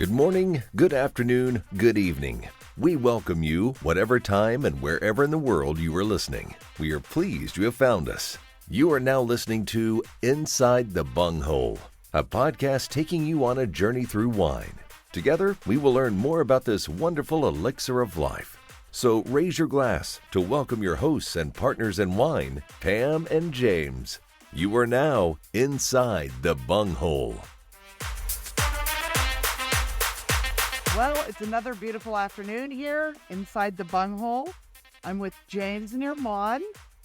Good morning, good afternoon, good evening. We welcome you, whatever time and wherever in the world you are listening. We are pleased you have found us. You are now listening to Inside the Bunghole, a podcast taking you on a journey through wine. Together, we will learn more about this wonderful elixir of life. So raise your glass to welcome your hosts and partners in wine, Pam and James. You are now inside the bunghole. Well, it's another beautiful afternoon here inside the bunghole. I'm with James and your Maud.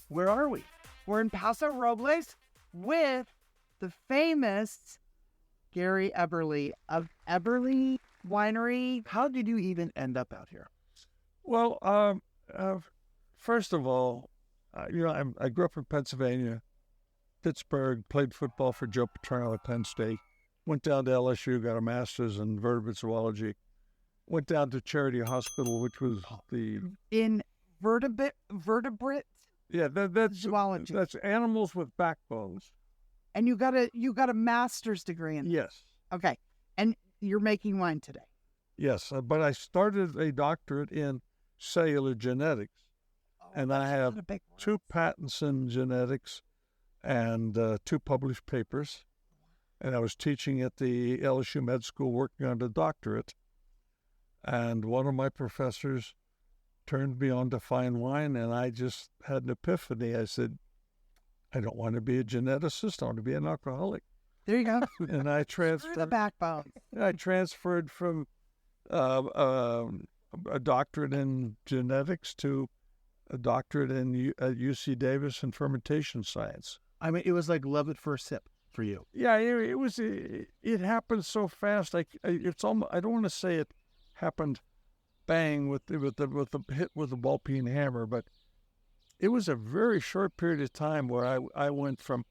Where are we? We're in Paso Robles with the famous Gary Eberle of Eberle Winery. How did you even end up out here? Well, first of all, I grew up in Pennsylvania, Pittsburgh, played football for Joe Paterno at Penn State, went down to LSU, got a master's in vertebrate zoology, went down to Charity Hospital, which was in vertebrate that's zoology. That's animals with backbones. And you got a master's degree in that. Yes. Okay. And you're making wine today. Yes, but I started a doctorate in cellular genetics, and I have 2 patents in genetics and 2 published papers. And I was teaching at the LSU Med School working on the doctorate. And one of my professors turned me on to fine wine, and I just had an epiphany. I said, I don't want to be a geneticist. I want to be an alcoholic. There you go. And I transferred the backbone. I transferred from a doctorate in genetics to a doctorate in at UC Davis in fermentation science. I mean, it was like love at first sip for you. Yeah, it was. It happened so fast. It's almost. I don't want to say it happened, bang with the hit with the ball peen hammer, but it was a very short period of time where I went from,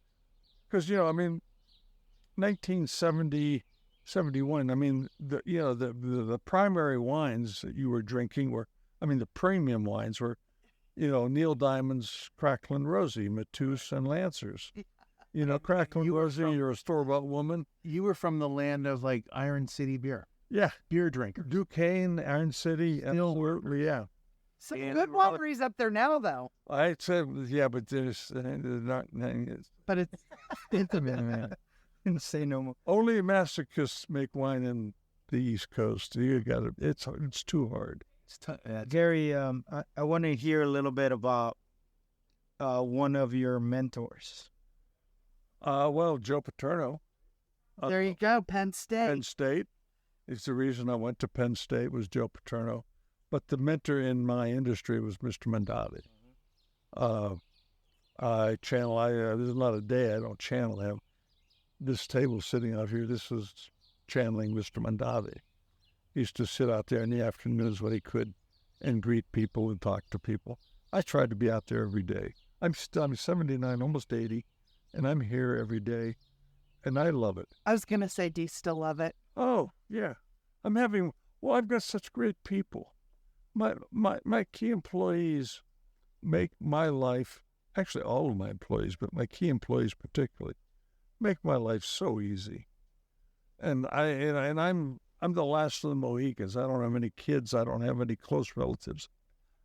because 1970, 71. I mean, the primary wines that you were drinking were, the premium wines were, Neil Diamond's Cracklin' Rosie, Matus, and Lancers. Cracklin' Rosie, you're a store-bought woman. You were from the land of like Iron City beer. Yeah. Beer drinker. Duquesne, Iron City, absolutely, yeah. Some good wineries up there now, though. I said, yeah, but there's not. But it's a minute. Say no more. Only masochists make wine in the East Coast. You got it. It's too hard. Gary, I want to hear a little bit about one of your mentors. Well, Joe Paterno. There you go, Penn State. Penn State. It's the reason I went to Penn State was Joe Paterno. But the mentor in my industry was Mr. Mondavi. There's not a day I don't channel him. This table sitting out here, this was channeling Mr. Mondavi. He used to sit out there in the afternoons when he could and greet people and talk to people. I tried to be out there every day. I'm 79, almost 80, and I'm here every day, and I love it. I was going to say, do you still love it? Oh, yeah. I've got such great people. My key employees make my life, actually all of my employees, but my key employees particularly, make my life so easy. And I'm the last of the Mohicans. I don't have any kids. I don't have any close relatives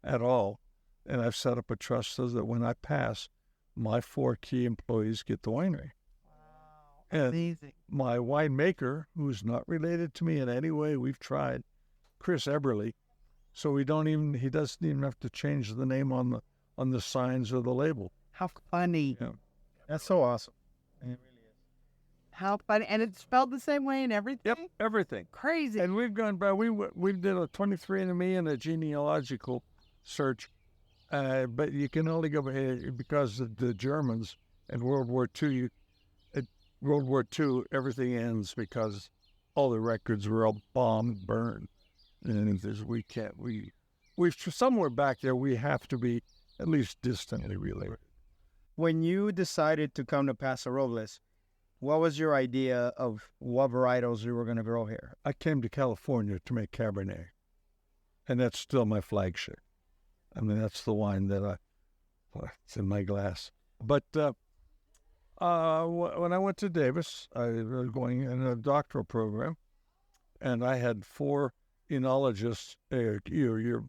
at all. And I've set up a trust so that when I pass, my 4 key employees get the winery. Wow, amazing. And my winemaker, who's not related to me in any way, we've tried, Chris Eberle, so he doesn't even have to change the name on the signs or the label. How funny. Yeah. That's so awesome. It really is. How funny. And it's spelled the same way in everything? Yep, everything. Crazy. And we've gone by, we did a 23andMe and a genealogical search, but you can only go by, because of the Germans and World War II, everything ends because all the records were all bombed, burned. And we've somewhere back there, we have to be at least distantly related. When you decided to come to Paso Robles, what was your idea of what varietals you were going to grow here? I came to California to make Cabernet, and that's still my flagship. That's the wine that it's in my glass. But when I went to Davis, I was going in a doctoral program, and I had 4 enologists. Your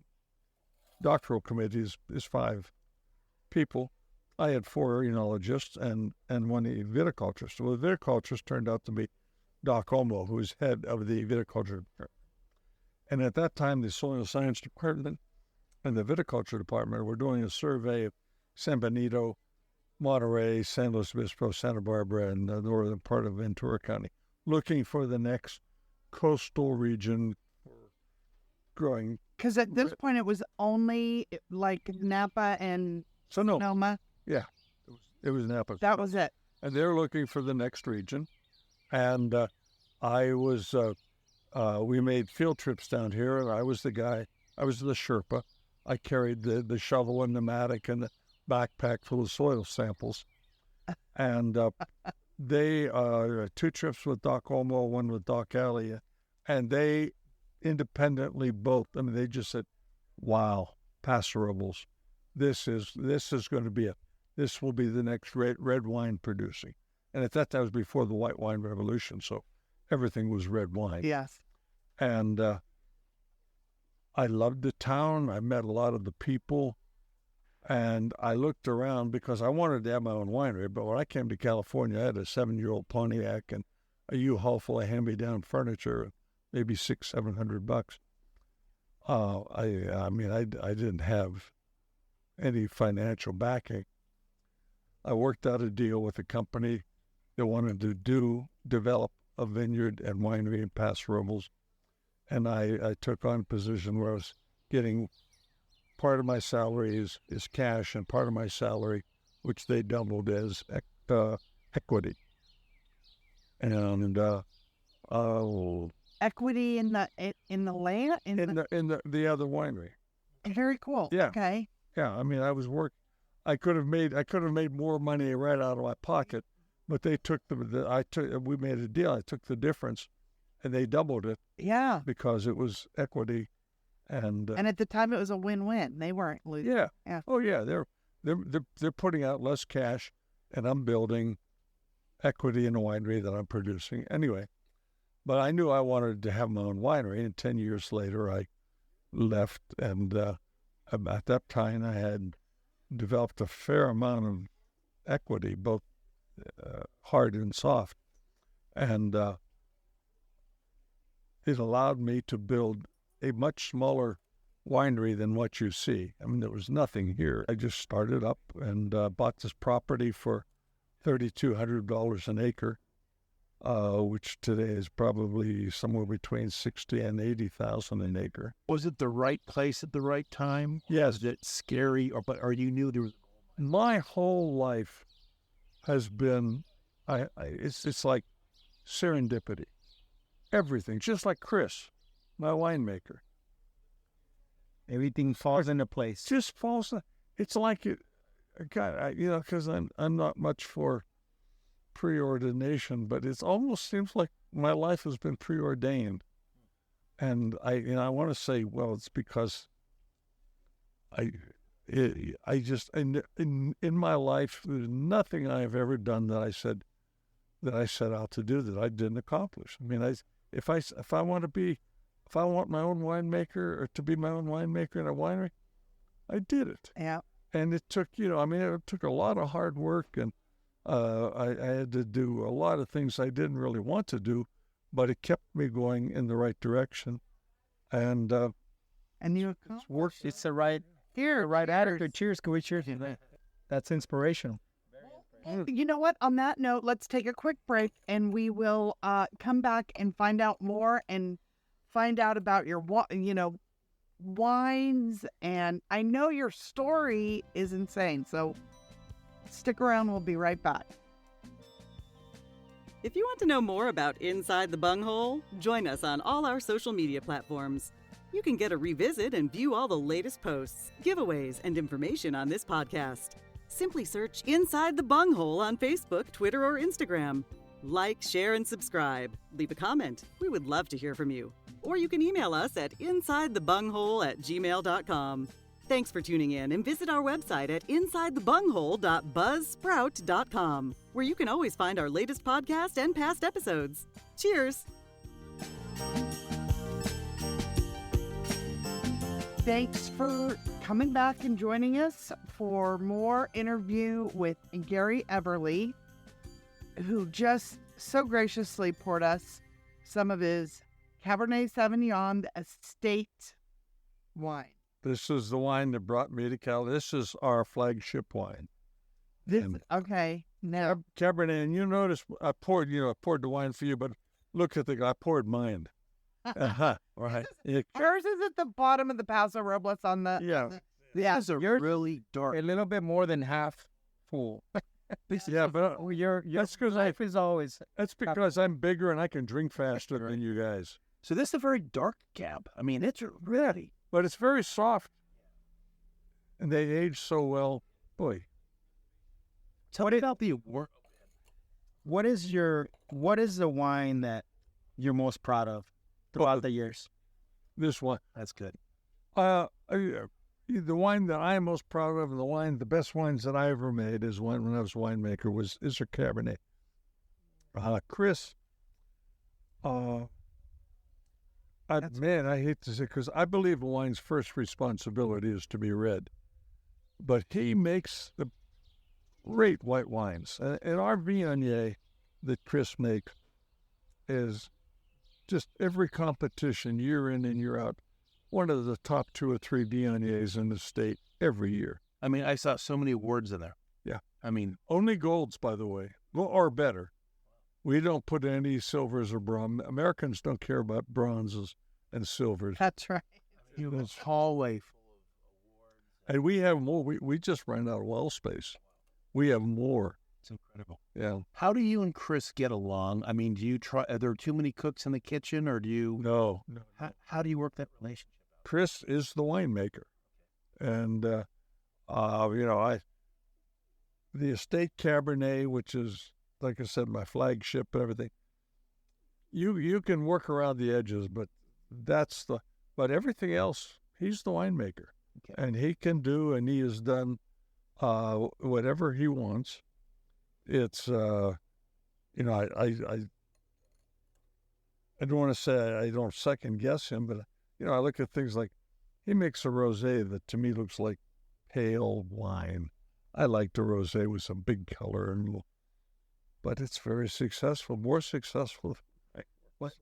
doctoral committee is 5 people. I had 4 enologists and 1 viticulturist. Well, the viticulturist turned out to be Doc Olmo, who was head of the viticulture department. And at that time, the soil science department and the viticulture department were doing a survey of San Benito, Monterey, San Luis Obispo, Santa Barbara, and the northern part of Ventura County, looking for the next coastal region for growing. Because at this point, it was only like Napa and Sonoma. Yeah, it was Napa. That was it. And they're looking for the next region. And we made field trips down here, and I was the guy. I was the Sherpa. I carried the shovel and the mattock and the backpack full of soil samples. And they 2 trips with Doc Olmo, 1 with Doc Alley, and they independently both. I mean, they just said, "Wow, Paso Robles, this will be the next red wine producing." And at that time, it was before the white wine revolution, so everything was red wine. Yes. And I loved the town. I met a lot of the people. And I looked around because I wanted to have my own winery. But when I came to California, I had a 7-year-old Pontiac and a U-Haul full of hand-me-down furniture, maybe $600-700. I didn't have any financial backing. I worked out a deal with a company that wanted to develop a vineyard and winery in Paso Robles. And I took on a position where I was getting part of my salary is cash, and part of my salary, which they doubled as equity. And equity in the land in the other winery. Very cool. Yeah. Okay. Yeah. I mean, I could have made more money right out of my pocket, but they took we made a deal. I took the difference, and they doubled it. Yeah. Because it was equity. And at the time, it was a win-win. They weren't losing. Yeah. Yeah. Oh yeah. They're putting out less cash, and I'm building equity in a winery that I'm producing anyway. But I knew I wanted to have my own winery, and 10 years later, I left. And at that time, I had developed a fair amount of equity, both hard and soft, and it allowed me to build a much smaller winery than what you see. I mean, there was nothing here. I just started up and bought this property for $3,200 an acre, which today is probably somewhere between $60,000 and $80,000 an acre. Was it the right place at the right time? Yes. Was it scary, or you knew there was? My whole life has been, it's like serendipity. Everything, just like Chris, my winemaker. Everything falls into place. Just falls. It's like it, God, because I'm not much for preordination, but it almost seems like my life has been preordained. And I want to say, well, it's because in my life, there's nothing I have ever done that I set out to do that I didn't accomplish. I mean, if I want my own winemaker, or to be my own winemaker in a winery, I did it. Yeah. And it took, it took a lot of hard work, and I had to do a lot of things I didn't really want to do, but it kept me going in the right direction. And you worked. It's the right attitude. Cheers. Can we cheers? That's inspirational. You know what? On that note, let's take a quick break, and we will come back and find out more and find out about your wines. And I know your story is insane, so stick around. We'll be right back. If you want to know more about Inside the Bunghole, join us on all our social media platforms. You can get a revisit and view all the latest posts, giveaways, and information on this podcast. Simply search Inside the Bunghole on Facebook, Twitter, or Instagram. Like, share, and subscribe. Leave a comment. We would love to hear from you. Or you can email us at insidethebunghole@gmail.com. Thanks for tuning in, and visit our website at insidethebunghole.buzzsprout.com, where you can always find our latest podcast and past episodes. Cheers! Thanks for coming back and joining us for more interview with Gary Eberle, who just so graciously poured us some of his Cabernet Sauvignon, the estate wine. This is the wine that brought me to Cal. This is our flagship wine. Okay. Now, Cabernet, and you notice I poured the wine for you, but look at I poured mine. Right. yours is at the bottom of the Paso Robles on the. Yeah. Yeah. These are Yours- really dark. A little bit more than half full. Yeah, but Your that's because life is always. that's because I'm bigger and I can drink faster than you guys. So this is a very dark cab. I mean, it's really. But it's very soft, and they age so well. Boy, Tell me about the award. What is the wine that you're most proud of throughout the years? this one. That's good. The wine that I'm most proud of, and the best wines that I ever made is when I was a winemaker is a Cabernet. Chris, I hate to say, because I believe a wine's first responsibility is to be read, but he makes the great white wines, and our Viognier that Chris makes is just every competition year in and year out, one of the top 2 or 3 Viogniers in the state every year. I mean, I saw so many awards in there. Yeah. I mean, Only golds, by the way, or better. We don't put any silvers or bronze. Americans don't care about bronzes and silvers. That's right. this hallway full of awards. And we have more. We just ran out of well space. We have more. It's incredible. Yeah. How do you and Chris get along? I mean, do you try? Are there too many cooks in the kitchen, or do you? No. How do you work that relationship? Chris is the winemaker, and the estate Cabernet, which is, like I said, my flagship and everything. You can work around the edges, but but everything else, he's the winemaker, and he can do, and he has done whatever he wants. It's I don't want to say I don't second guess him, but I look at things like he makes a rosé that to me looks like pale wine. I like the rosé with some big color, but it's very successful, more successful.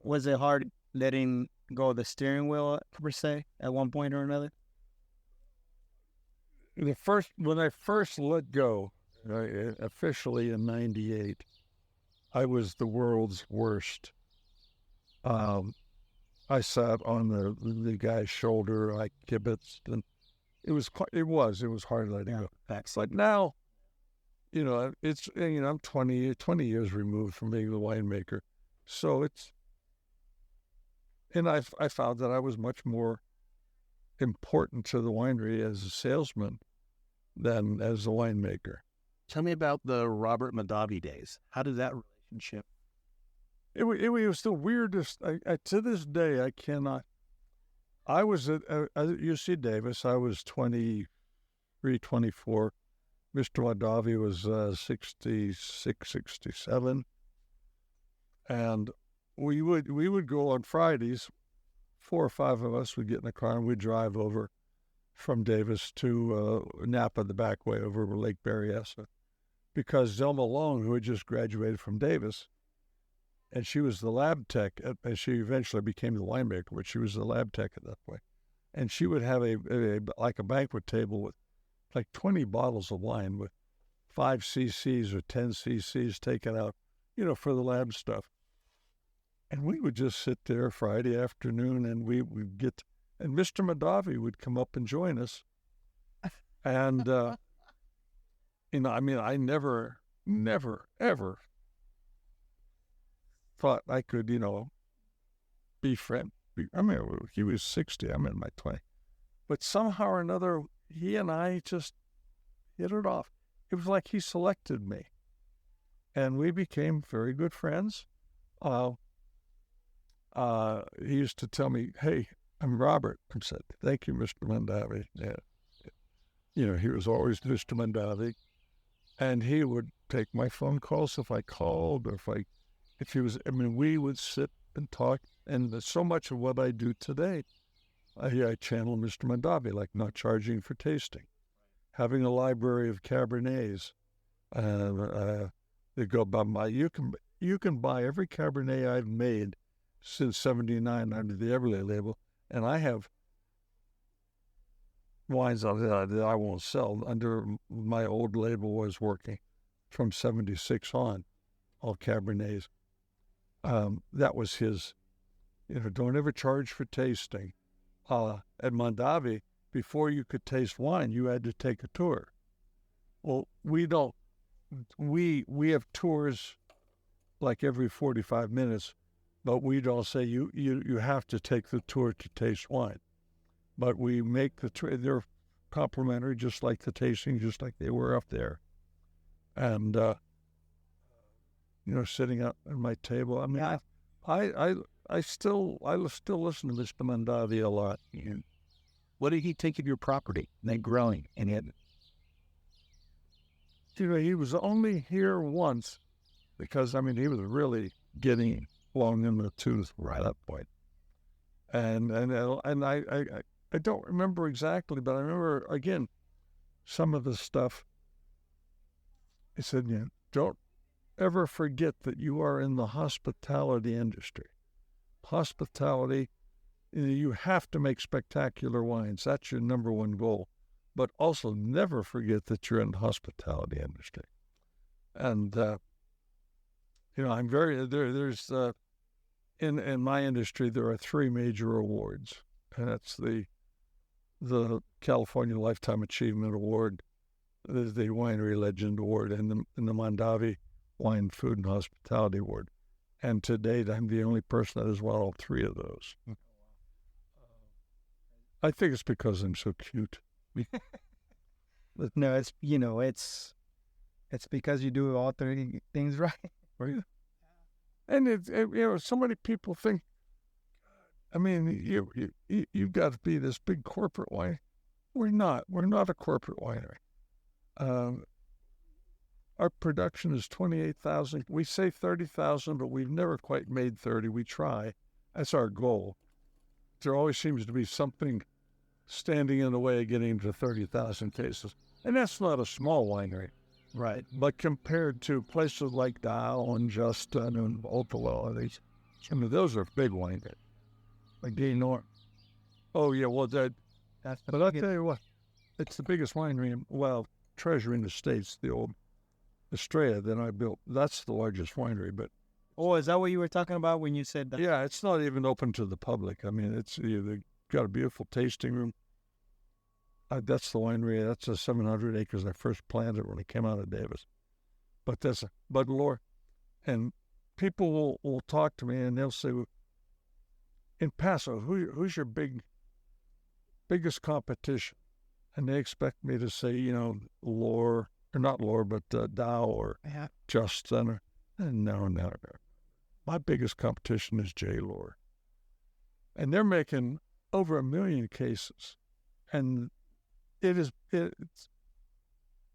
Was it hard letting go of the steering wheel, per se, at one point or another? When I first let go, officially in '98, I was the world's worst. I sat on the guy's shoulder, I kibitzed, and it was hard letting go. But now, I'm 20 years removed from being the winemaker, so and I found that I was much more important to the winery as a salesman than as a winemaker. Tell me about the Robert Mondavi days. How did that relationship? It was the weirdest. To this day, I cannot. I was at UC Davis. I was 23, 24. Mr. Mondavi was 66, 67. And we would go on Fridays. 4 or 5 of us would get in the car and we'd drive over from Davis to Napa, the back way over Lake Berryessa, because Zelma Long, who had just graduated from Davis, and she was the lab tech, and she eventually became the winemaker, but she was the lab tech at that point. And she would have a banquet table with like 20 bottles of wine with 5 cc's or 10 cc's taken out, for the lab stuff. And we would just sit there Friday afternoon, and we would and Mr. Mondavi would come up and join us. And, I never, ever thought I could, be friend. He was 60, I'm in my 20s. But somehow or another, he and I just hit it off. It was like he selected me. And we became very good friends. He used to tell me, "Hey, I'm Robert." I said, "Thank you, Mr. Mondavi." Yeah. He was always Mr. Mondavi. And he would take my phone calls if I called, or if he was, we would sit and talk. And so much of what I do today I channel Mr. Mondavi, like not charging for tasting, having a library of Cabernets. They go by you can buy every Cabernet I've made since '79 under the Eberle label, and I have wines that I won't sell under my old label was working from '76 on, all Cabernets. That was his. Don't ever charge for tasting. At Mondavi, before you could taste wine, you had to take a tour. Well, we don't. We have tours like every 45 minutes, but we don't say you have to take the tour to taste wine. But we make the tour. They're complimentary, just like the tasting, just like they were up there. And sitting at my table. I mean, I still listen to Mr. Mondavi a lot. What did he take of your property? And then growing and it. He was only here once because, I mean, he was really getting long in the tooth right at that point. And I don't remember exactly, but I remember, again, some of the stuff. He said, don't ever forget that you are in the hospitality industry. Hospitality, you have to make spectacular wines. That's your number one goal. But also never forget that you're in the hospitality industry. And, I'm there's, in my industry, there are 3 major awards. And that's the California Lifetime Achievement Award, the Winery Legend Award, and the Mondavi Wine, Food, and Hospitality Award. And to date, I'm the only person that has won all 3 of those. I think it's because I'm so cute. No, it's because you do all 3 things right. Right? And so many people think, I mean, you've got to be this big corporate wine. We're not. We're not a corporate winery. Our production is 28,000. We say 30,000, but we've never quite made 30. We try. That's our goal. There always seems to be something standing in the way of getting to 30,000 cases. And that's not a small winery. Right. But compared to places like Dow and Justin and Opala, those are big wineries. Like North. Oh, yeah, well, That's but I'll tell you what, it's the biggest winery, treasure in the States, the old Estrella that I built. That's the largest winery, but... Oh, is that what you were talking about when you said that? Yeah, it's not even open to the public. I mean, they've got a beautiful tasting room. That's the winery. That's the 700 acres I first planted when I came out of Davis. But Lord, and people will talk to me and they'll say, in Paso, who's your biggest competition? And they expect me to say, Lore, or not Lore, but Dow or Justin. No. My biggest competition is J. Lore. And they're making over 1 million cases. And it's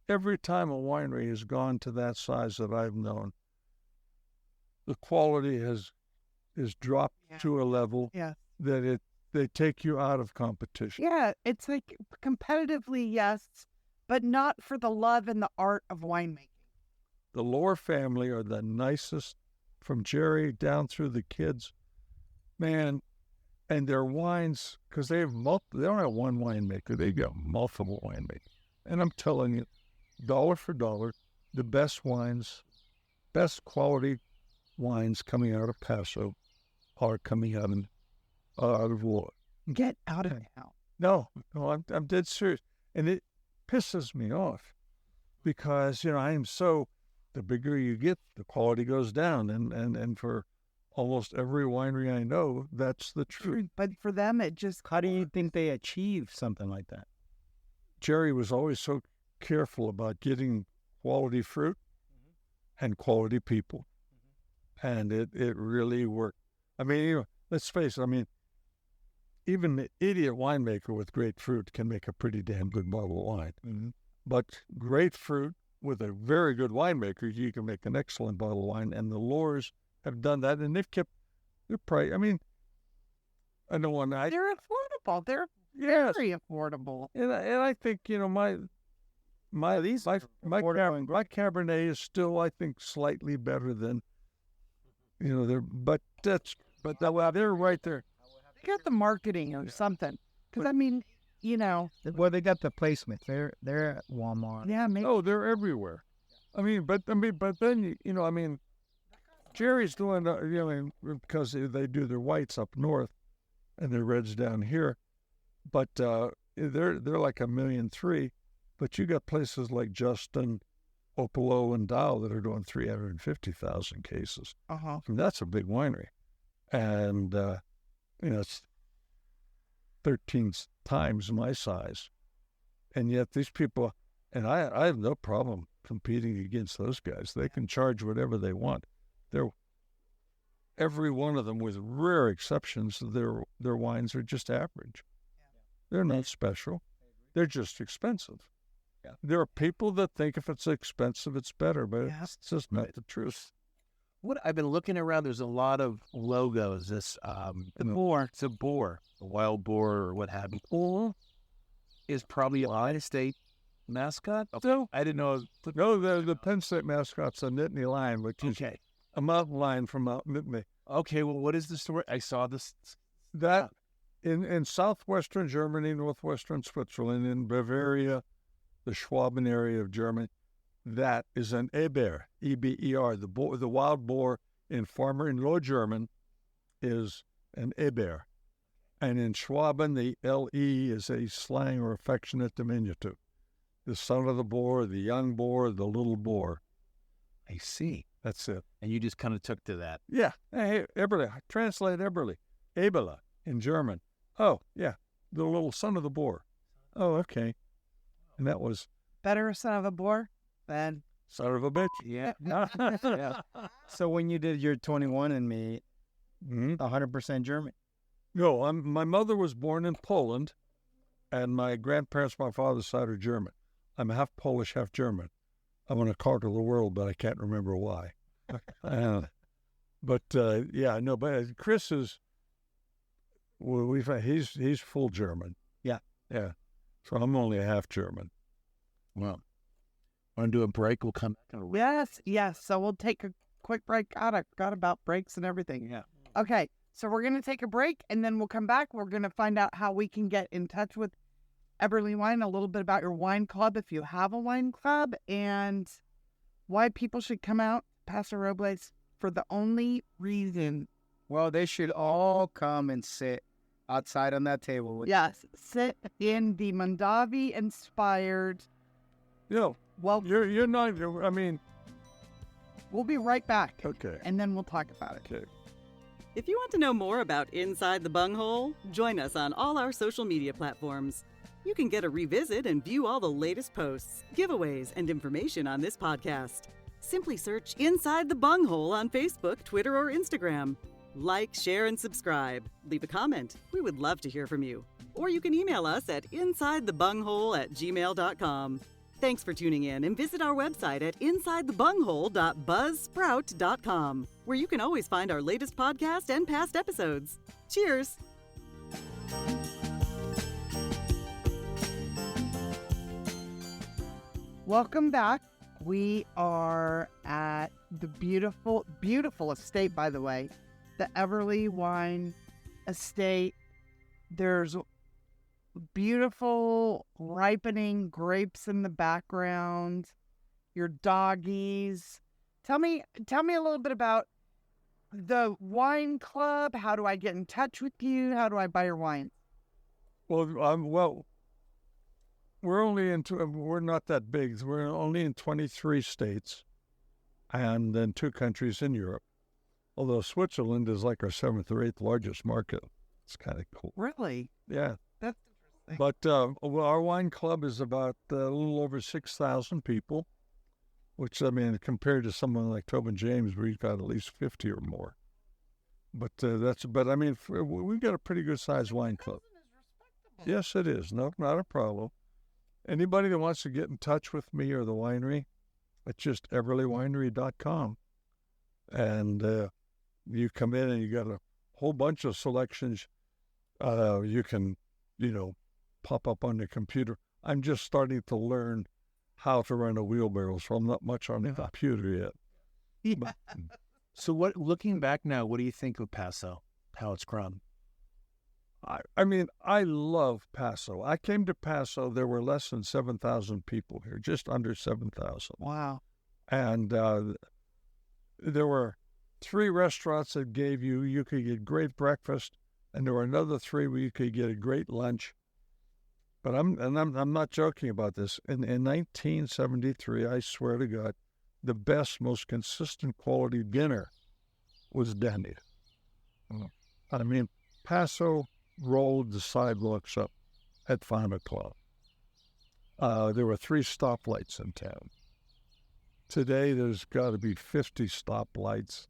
every time a winery has gone to that size that I've known, the quality is dropped to a level that they take you out of competition. Yeah, it's like competitively, yes, but not for the love and the art of winemaking. The Lore family are the nicest, from Jerry down through the kids. Man, and their wines, because they don't have one winemaker, they got multiple winemakers. And I'm telling you, dollar for dollar, the best wines, best quality wines coming out of Paso are coming out of Lore. Get out of town. No, I'm dead serious. And it pisses me off because, the bigger you get, the quality goes down. And for almost every winery I know, that's the truth. But for them, it just... How do you think they achieve something like that? Jerry was always so careful about getting quality fruit and quality people. And it really worked. I mean, let's face it, even the idiot winemaker with great fruit can make a pretty damn good bottle of wine. Mm-hmm. But great fruit with a very good winemaker, you can make an excellent bottle of wine. And the Lores have done that, and they've kept their price. I don't want to. They're affordable. They're Yes, very affordable. and I think my Cabernet is still, I think, slightly better than they're they're right there. They got the marketing or something. Because, I mean, Well, they got the placement. They're at Walmart. yeah, maybe. Oh, they're everywhere. But then Jerry's doing because they do their whites up north and their reds down here, but they're like 1.3 million. But you got places like Justin, Opolo, and Dow that are doing 350,000 cases. Uh-huh. And that's a big winery, and it's 13 times my size, and yet these people, and I have no problem competing against those guys. They can charge whatever they want. Every one of them, with rare exceptions, their wines are just average. They're not special. They're just expensive. Yeah. There are people that think if it's expensive, it's better, but Yeah. it's just not the truth. What I've been looking around, there's a lot of logos. This The boar. It's a boar, a wild boar, or what have you. Or Is probably a United States mascot. no, I didn't know. the Penn State mascot's a Nittany lion, which is Okay. a mountain lion from Mount Nittany. Okay. Well, what is the story? I saw this. That in southwestern Germany, northwestern Switzerland, in Bavaria, the Schwaben area of Germany, that is an Eber, E-B-E-R. The wild boar in Low German is an Eber. And in Schwaben, the L-E is a slang or affectionate diminutive. The son of the boar, the young boar, the little boar. I see. That's it. And you just kind of took to that. Yeah. Hey, Eberle. Translate Eberle. Eberle in German. Oh, yeah. The little son of the boar. Oh, okay. And that was Better son of a boar than... son of a bitch. Yeah. Yeah. So when you did your 21andMe, 100% German. No, my mother was born in Poland, and my grandparents, my father's side, are German. I'm half Polish, half German. I want to conquer the world, but I can't remember why. But Chris is. Well, he's full German. Yeah. Yeah. So I'm only a half German. Well, want to do a break? We'll come back. Yes. So we'll take a quick break. God, I forgot about breaks and everything. Yeah. Okay, so we're going to take a break, and then we'll come back. We're going to find out how we can get in touch with Eberle Wine, a little bit about your wine club, if you have a wine club, and why people should come out Paso Robles for the only reason. Well, they should all come and sit outside on that table. Yes, sit in the Mondavi-inspired... Well, you're not. I mean, we'll be right back. okay. And then we'll talk about it. Okay. If you want to know more about Inside the Bunghole, join us on all our social media platforms. You can get a revisit and view all the latest posts, giveaways, and information on this podcast. Simply search Inside the Bunghole on Facebook, Twitter, or Instagram. Like, share, and subscribe. Leave a comment. We would love to hear from you. Or you can email us at insidethebunghole@gmail.com. Thanks for tuning in, and visit our website at insidethebunghole.buzzsprout.com, where you can always find our latest podcast and past episodes. Cheers! Welcome back. We are at the beautiful, beautiful estate, by the way, the Eberle Wine Estate. There's beautiful ripening grapes in the background, your doggies. Tell me a little bit about the wine club. How do I get in touch with you? How do I buy your wine? Well, we're not that big. We're only in 23 states and then 2 countries in Europe. Although Switzerland is like our 7th or 8th largest market. It's kind of cool. Really? Yeah. That's interesting. But our wine club is about a little over 6,000 people, which, I mean, compared to someone like Tobin James, we've got at least 50 or more. But we've got a pretty good sized wine club. Yes, it is. No, not a problem. Anybody that wants to get in touch with me or the winery, it's just eberlewinery.com. And you come in and you got a whole bunch of selections. You can, pop up on the computer. I'm just starting to learn how to run a wheelbarrow, so I'm not much on the computer yet. But, So looking back now, what do you think of Paso, how it's grown? I love Paso. I came to Paso, there were less than 7,000 people here, just under 7,000. Wow. And there were 3 restaurants that you could get great breakfast, and there were another 3 where you could get a great lunch. But I'm not joking about this. In 1973, I swear to God, the best, most consistent quality dinner was down here. I mean, Paso rolled the sidewalks up at 5 o'clock. There were 3 stoplights in town. Today, there's got to be 50 stoplights.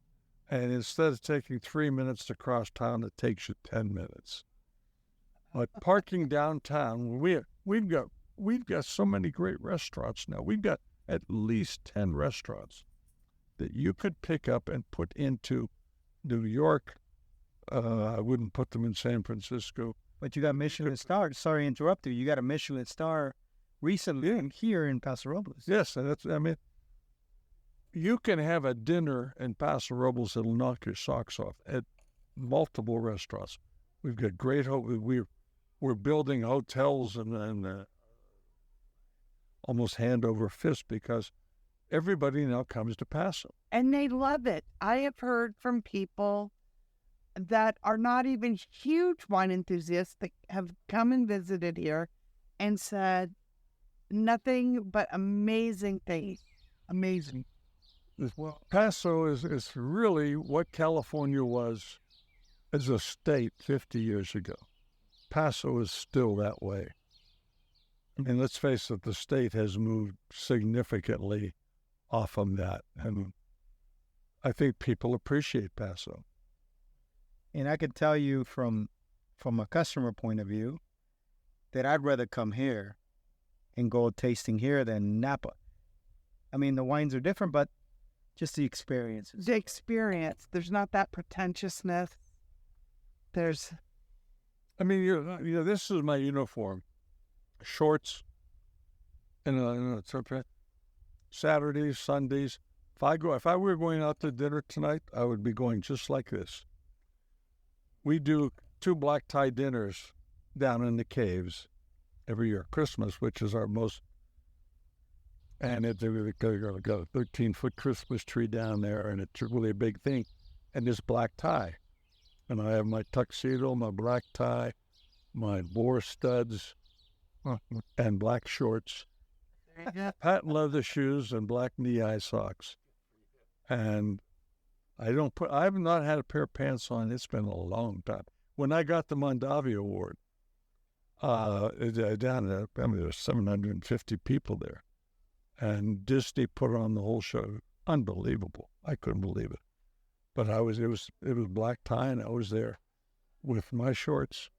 And instead of taking 3 minutes to cross town, it takes you 10 minutes. But parking downtown, we've got so many great restaurants now. We've got at least 10 restaurants that you could pick up and put into New York. I wouldn't put them in San Francisco. But you got Michelin star. Sorry to interrupt you. You got a Michelin star recently here in Paso Robles. Yes, and you can have a dinner in Paso Robles that'll knock your socks off at multiple restaurants. We've got great we're building hotels and almost hand over fist because everybody now comes to Paso. And they love it. I have heard from people that are not even huge wine enthusiasts that have come and visited here and said nothing but amazing things. Amazing. Well, Paso is really what California was as a state 50 years ago. Paso is still that way. I mean, let's face it, the state has moved significantly off from that. And I think people appreciate Paso. And I could tell you from a customer point of view that I'd rather come here and go tasting here than Napa. I mean, the wines are different, but just the experience. The experience. There's not that pretentiousness. This is my uniform. Shorts and Saturdays, Sundays. If I were going out to dinner tonight, I would be going just like this. We do 2 black tie dinners down in the caves every year. Christmas, which is our most, and they've got a 13-foot Christmas tree down there, and it's really a big thing. And this black tie. And I have my tuxedo, my black tie, my boar studs, and black shorts, patent leather shoes, and black knee-high socks. And I have not had a pair of pants on. It's been a long time. When I got the Mondavi Award, down there, there were 750 people there. And Disney put on the whole show. Unbelievable. I couldn't believe it. But it was black tie, and I was there with my shorts,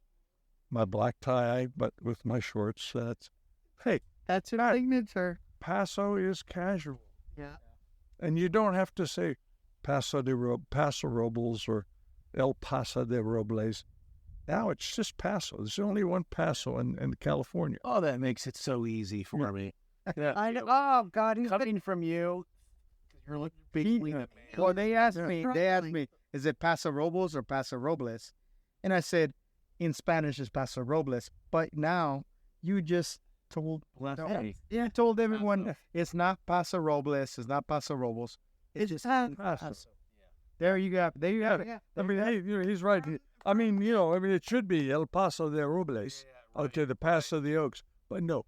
my black tie, but with my shorts. That's your signature. Paso is casual. Yeah. And you don't have to say Paso Robles or El Paso de Robles. Now it's just Paso. There's only one Paso in California. Oh, that makes it so easy for me. Yeah. I know. Oh, God. Coming from you, you're looking big. Well, they asked me, is it Paso Robles or Paso Robles? And I said, in Spanish, it's Paso Robles. But now you just told everyone it's not Paso Robles, it's not Paso Robles. It's just Paso. There you go. There you have it. I mean, he's right. I mean, it should be El Paso de Robles. Okay, the Paso de Oaks. But no.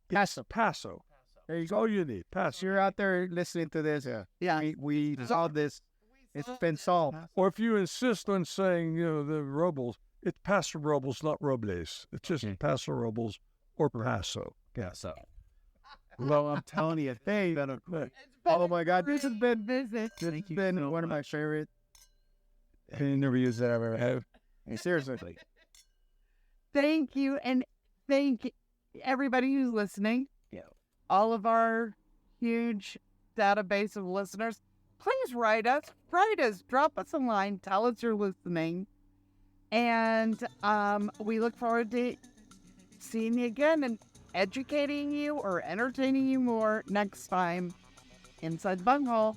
Paso. There you It's go. all you need. Paso. You're out there listening to this. Yeah. We saw this. It's been solved. Or if you insist on saying, the Robles, it's Paso Robles, not Robles. It's just Paso Robles or Paso. So. Well, I'm telling you, hey, Oh my God, this has been one of my favorite interviews that I've ever had. Seriously. Thank you. And thank everybody who's listening. Yeah. All of our huge database of listeners. Please write us, drop us a line, tell us you're listening. And we look forward to seeing you again and educating you or entertaining you more next time inside the bunghole.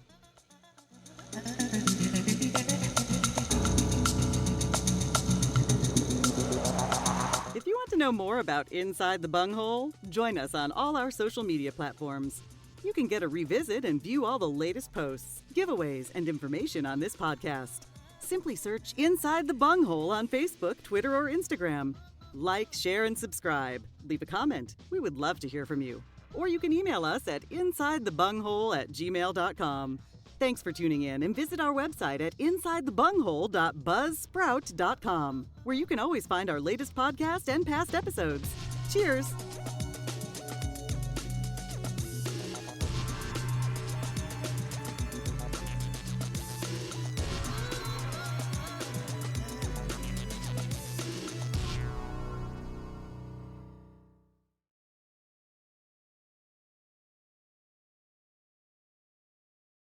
If you want to know more about Inside the Bunghole, join us on all our social media platforms. You can get a revisit and view all the latest posts, giveaways, and information on this podcast. Simply search Inside the Bunghole on Facebook, Twitter, or Instagram. Like, share, and subscribe. Leave a comment. We would love to hear from you. Or you can email us at insidethebunghole@gmail.com. Thanks for tuning in, and visit our website at insidethebunghole.buzzsprout.com, where you can always find our latest podcast and past episodes. Cheers!